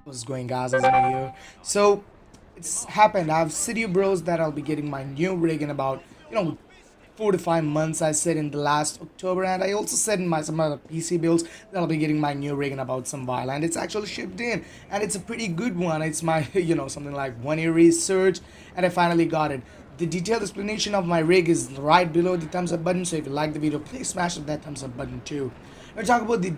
What's going, guys? As I here. So it's happened. I've said you bros that I'll be getting my new rig in about 4 to 5 months. I said in the last October, and I also said in my some other PC builds that I'll be getting my new rig in about some while, and it's actually shipped in, and it's a pretty good one. It's my something like 1 year research, and I finally got it. The detailed explanation of my rig is right below the thumbs up button. So if you like the video, please smash that thumbs up button too. Let's talk about the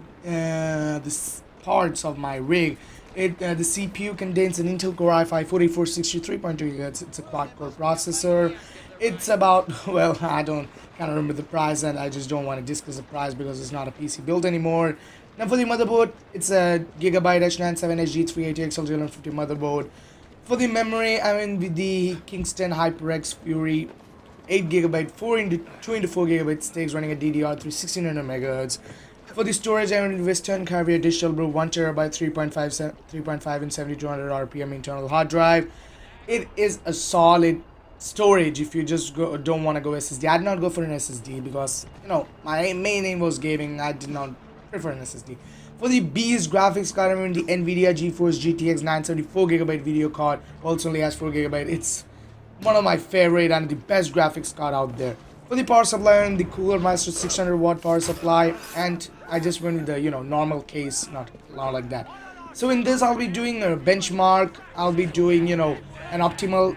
parts of my rig. The CPU contains an Intel Core i5 43.2 GHz. It's a quad-core processor. It's about, well, I don't kind of remember the price, and I just don't want to discuss the price because it's not a PC build anymore. Now for the motherboard, it's a Gigabyte H97 HG380 XL250 motherboard. For the memory, I mean with the Kingston Hyperx Fury 8 GB 2 into 4 GB sticks running a DDR3 1600 MHz. For the storage, I went with Western Caviar Digital Brew 1 TB 3.5 and 7200 RPM internal hard drive. It is a solid storage if you just don't want to go SSD. I did not go for an SSD because my main aim was gaming. I did not prefer an SSD. For the Beast graphics card, I mean the Nvidia GeForce GTX 974 GB video card. Also only has 4 GB. It's one of my favorite and the best graphics card out there. For the power supply, and the Coolermaster 600 watt power supply, and I just went with the normal case, not like that. So in this, I'll be doing a benchmark. I'll be doing an optimal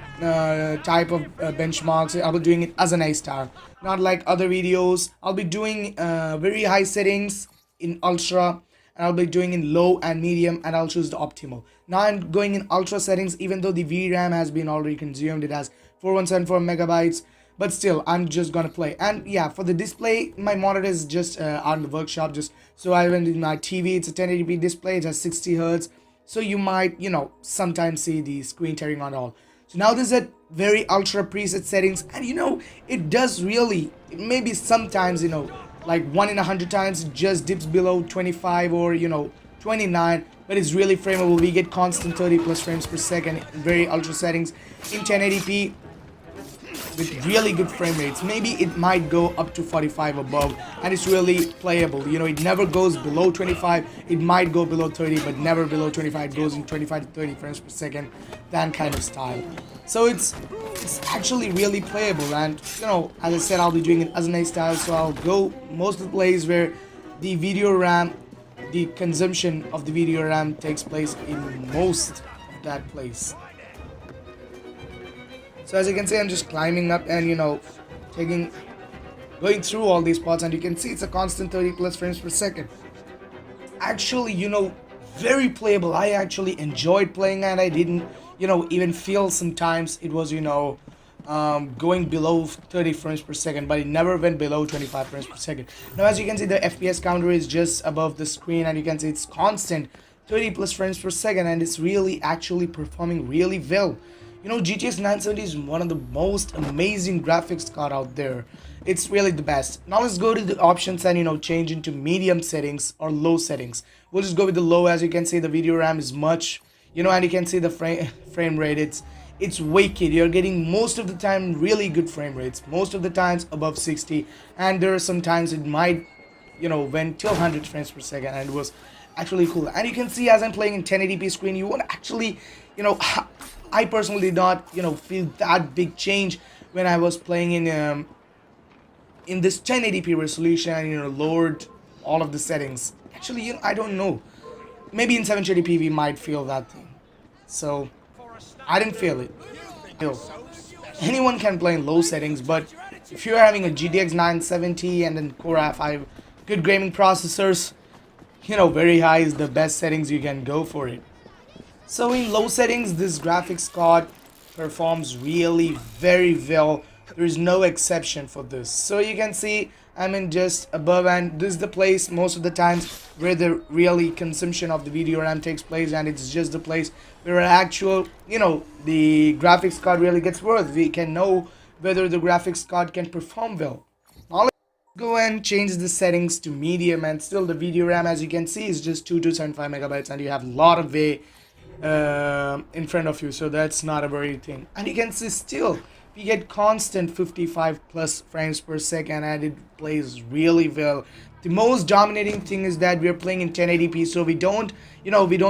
type of benchmarks. I'll be doing it as an A star, not like other videos. I'll be doing very high settings in ultra, and I'll be doing in low and medium, and I'll choose the optimal. Now I'm going in ultra settings, even though the VRAM has been already consumed. It has 4174 megabytes. But still, I'm just gonna play. And yeah, for the display, my monitor is just out in the workshop. Just so I went in my TV. It's a 1080p display. It has 60 Hz. So you might, sometimes see the screen tearing on all. So now this is a very ultra preset settings, and it does really. Maybe sometimes like 1 in 100 times it just dips below 25 or 29. But it's really frameable. We get constant 30 plus frames per second. Very ultra settings in 1080p. With really good frame rates. Maybe it might go up to 45 above, and it's really playable. It never goes below 25. It might go below 30, but never below 25. It goes in 25 to 30 frames per second, that kind of style. So it's actually really playable, and as I said, I'll be doing it as an A style. So I'll go most of the plays where the video RAM, the consumption of the video RAM takes place in most of that place. So as you can see, I'm just climbing up and going through all these spots, and you can see it's a constant 30 plus frames per second. Actually, very playable. I actually enjoyed playing, and I didn't even feel sometimes it was going below 30 frames per second, but it never went below 25 frames per second. Now as you can see, the FPS counter is just above the screen, and you can see it's constant 30 plus frames per second, and it's really actually performing really well. GTX 970 is one of the most amazing graphics card out there. It's really the best. Now let's go to the options and change into medium settings or low settings. We'll just go with the low. As you can see, the video RAM is much, and you can see the frame rate. It's wicked. You're getting most of the time really good frame rates. Most of the times above 60, and there are some times it might went till 100 frames per second, and it was actually cool. And you can see as I'm playing in 1080p screen, you won't actually I personally did not feel that big change when I was playing in this 1080p resolution and lowered all of the settings. Actually, I don't know. Maybe in 720p we might feel that thing. So I didn't feel it. Anyone can play in low settings, but if you're having a GTX 970 and then Core i5, good gaming processors, very high is the best settings you can go for it. So in low settings, this graphics card performs really very well. There is no exception for this. So you can see I'm in just above, and this is the place most of the times where the really consumption of the video RAM takes place, and it's just the place where actual, the graphics card really gets worth. We can know whether the graphics card can perform well. Now let's go and change the settings to medium, and still the video RAM, as you can see, is just 275 megabytes, and you have a lot of way in front of you, so that's not a very thing. And you can see still we get constant 55 plus frames per second, and it plays really well. The most dominating thing is that we are playing in 1080p, so we don't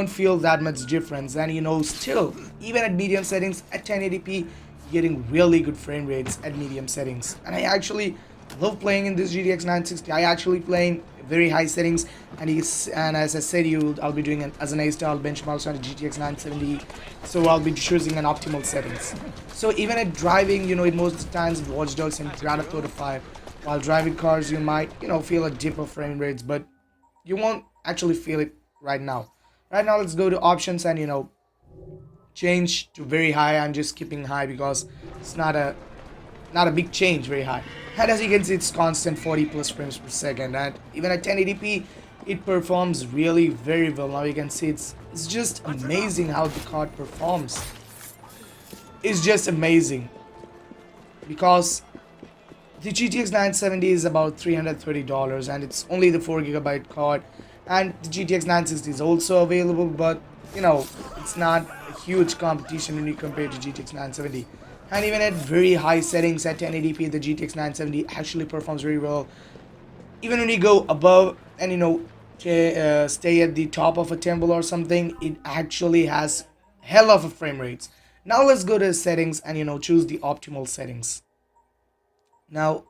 feel that much difference. And still, even at medium settings at 1080p, getting really good frame rates at medium settings. And I actually love playing in this GTX 960. I actually playing very high settings, and as I said, I'll be doing as an A-style benchmarks on the GTX 970, so I'll be choosing an optimal settings. So even at driving, in most of the times with Watch Dogs and Grand Theft Auto 5, while driving cars, you might feel a dip of frame rates, but you won't actually feel it right now. Right now, let's go to options and change to very high. I'm just keeping high because it's not a big change, very high. And as you can see, it's constant 40 plus frames per second, and even at 1080p it performs really very well. Now you can see it's just amazing how the card performs. It's just amazing because the GTX 970 is about $330, and it's only the 4GB card, and the GTX 960 is also available, but it's not a huge competition when you compare to GTX 970. And even at very high settings at 1080p, the GTX 970 actually performs very well. Even when you go above and stay at the top of a temple or something, it actually has hell of a frame rates. Now let's go to settings and choose the optimal settings. Now,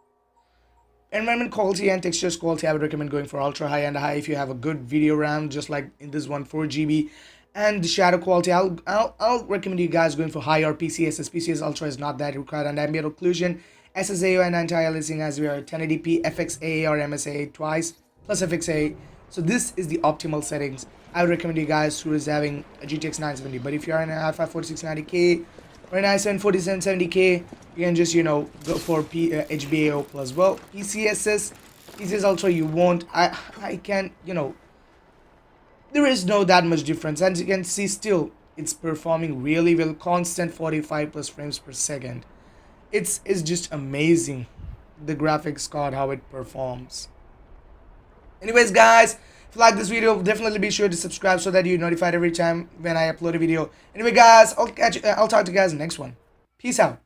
environment quality and textures quality, I would recommend going for ultra high and high if you have a good video RAM, just like in this one, 4GB. And the shadow quality, I'll recommend you guys going for high or PCSS. PCS Ultra is not that required. And ambient occlusion, SSAO and anti-aliasing, as we are 1080p, FXAA or MSAA twice, plus FXAA. So this is the optimal settings. I would recommend you guys who is having a GTX 970. But if you are in a i5 4690K or an i7 4770K, you can just go for HBAO plus. Well, PCSS Ultra, you won't. I can there is no that much difference. As you can see, still it's performing really well, constant 45 plus frames per second. It's just amazing, the graphics card, how it performs. Anyways guys, if you like this video, definitely be sure to subscribe so that you're notified every time when I upload a video. Anyway guys, I'll talk to you guys in the next one. Peace out.